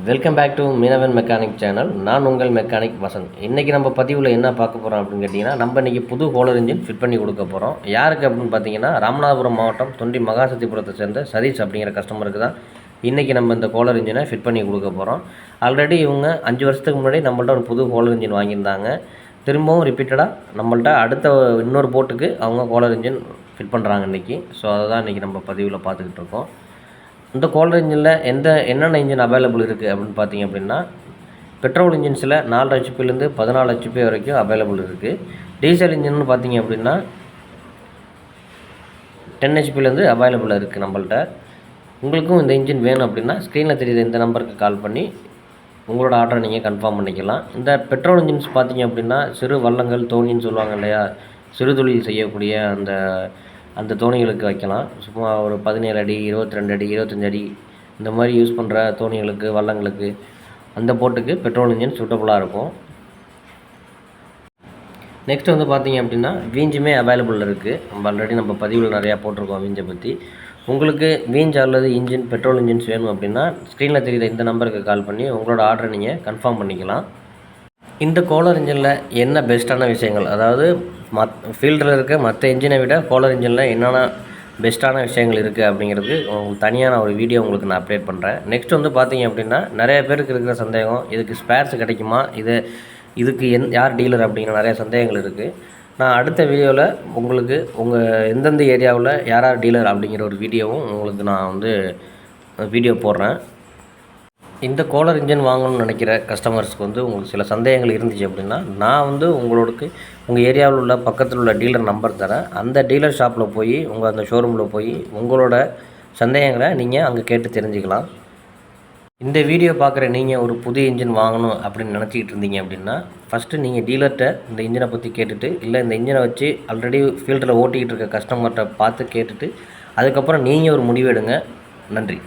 Welcome back to Meenavan mechanic channel. நான் உங்கள் mechanic Vasanth. இன்றைக்கி நம்ம பதிவில் என்ன பார்க்க போகிறோம் அப்படின்னு கேட்டிங்கன்னா, நம்ம இன்றைக்கி புது ஹோலர் இன்ஜின் ஃபிட் பண்ணி கொடுக்க போகிறோம். யாருக்கு அப்படின்னு பார்த்தீங்கன்னா, ராமநாதபுரம் மாவட்டம் தொண்டி மகாசத்திபுரத்தை சேர்ந்த சதீஷ் அப்படிங்கிற கஸ்டமருக்கு தான் இன்றைக்கி நம்ம இந்த ஹோலர் இன்ஜினை ஃபிட் பண்ணி கொடுக்க போகிறோம். ஆல்ரெடி இவங்க 5 வருஷத்துக்கு முன்னாடி நம்மள்ட்ட ஒரு புது ஹோலர் இன்ஜின் வாங்கியிருந்தாங்க. திரும்பவும் ரிப்பீட்டடாக நம்மள்ட்ட அடுத்த இன்னொரு போட்டுக்கு அவங்க ஹோலர் இன்ஜின் ஃபிட் பண்ணுறாங்க இன்றைக்கி. ஸோ அதை தான் இன்றைக்கி நம்ம பதிவில் பார்த்துக்கிட்டு இருக்கோம். இந்த ஹோலர் இன்ஜினில் என்னென்ன இன்ஜின் அவைலபிள் இருக்குது அப்படின்னு பார்த்தீங்க அப்படின்னா, பெட்ரோல் இன்ஜின்ஸில் 4 ஹெச்பிலேருந்து 14 ஹெச்பி வரைக்கும் அவைலபிள் இருக்குது. டீசல் இன்ஜின்னு பார்த்தீங்க அப்படின்னா 10 ஹெச்பிலேருந்து அவைலபிள் இருக்குது நம்மள்ட்ட. உங்களுக்கும் இந்த இன்ஜின் வேணும் அப்படின்னா ஸ்க்ரீனில் தெரியுது இந்த நம்பருக்கு கால் பண்ணி உங்களோட ஆர்டரை நீங்கள் கன்ஃபார்ம் பண்ணிக்கலாம். இந்த பெட்ரோல் இன்ஜின்ஸ் பார்த்தீங்க அப்படின்னா சிறு வள்ளங்கள் தோணின்னு சொல்லுவாங்க இல்லையா, சிறு தொழில் செய்யக்கூடிய அந்த தோணிகளுக்கு வைக்கலாம். சும்மா ஒரு 17 அடி 22 அடி 25 அடி இந்த மாதிரி யூஸ் பண்ணுற தோணிகளுக்கு வள்ளங்களுக்கு அந்த போட்டுக்கு பெட்ரோல் இன்ஜின் சூட்டபுளாக இருக்கும். நெக்ஸ்ட் வந்து பார்த்தீங்க அப்படின்னா வீஞ்சுமே அவைலபிள் இருக்குது. நம்ம பதிவில் நிறையா போட்டிருக்கோம் வீஞ்சை பற்றி. உங்களுக்கு வீஞ்ச் அல்லது இன்ஜின் பெட்ரோல் இன்ஜின்ஸ் வேணும் அப்படின்னா ஸ்க்ரீனில் தெரியுற இந்த நம்பருக்கு கால் பண்ணி உங்களோட ஆர்டரை நீங்கள் கன்ஃபார்ம் பண்ணிக்கலாம். இந்த ஹோலர் இன்ஜினில் என்ன பெஸ்ட்டான விஷயங்கள், அதாவது ஃபீல்டில் இருக்க மற்ற இன்ஜினை விட ஹோலர் இன்ஜினில் என்னென்ன பெஸ்ட்டான விஷயங்கள் இருக்குது அப்படிங்கிறது உங்களுக்கு தனியாக நான் ஒரு வீடியோ உங்களுக்கு நான் அப்டேட் பண்ணுறேன். நெக்ஸ்ட் வந்து பார்த்தீங்க அப்படின்னா நிறைய பேருக்கு இருக்கிற சந்தேகம், இதுக்கு ஸ்பேர்ஸ் கிடைக்குமா, இதுக்கு யார் டீலர் அப்படிங்கிற நிறைய சந்தேகங்கள் இருக்குது. நான் அடுத்த வீடியோவில் உங்களுக்கு எந்தெந்த ஏரியாவில் யார் டீலர் அப்படிங்கிற ஒரு வீடியோவும் உங்களுக்கு நான் வந்து வீடியோ போடுறேன். இந்த ஹோலர் இன்ஜின் வாங்கணும்னு நினைக்கிற கஸ்டமர்ஸ்க்கு வந்து உங்களுக்கு சில சந்தேகங்கள் இருந்துச்சு அப்படின்னா, நான் வந்து உங்கள் ஏரியாவில் உள்ள பக்கத்தில் உள்ள டீலர் நம்பர் தரேன். அந்த டீலர் ஷாப்பில் போய் அந்த ஷோரூமில் போய் உங்களோட சந்தேகங்களை நீங்கள் அங்கே கேட்டு தெரிஞ்சுக்கலாம். இந்த வீடியோ பார்க்குற நீங்கள் ஒரு புது இன்ஜின் வாங்கணும் அப்படின்னு நினச்சிக்கிட்டு இருந்தீங்க அப்படின்னா, ஃபஸ்ட்டு நீங்கள் டீலர்கிட்ட இந்த இன்ஜினை பற்றி கேட்டுட்டு, இல்லை இந்த இன்ஜினை வச்சு ஆல்ரெடி ஃபீல்டில் ஓட்டிக்கிட்டு இருக்க கஸ்டமர்கிட்ட பார்த்து கேட்டுட்டு அதுக்கப்புறம் நீங்கள் ஒரு முடிவு எடுங்க. நன்றி.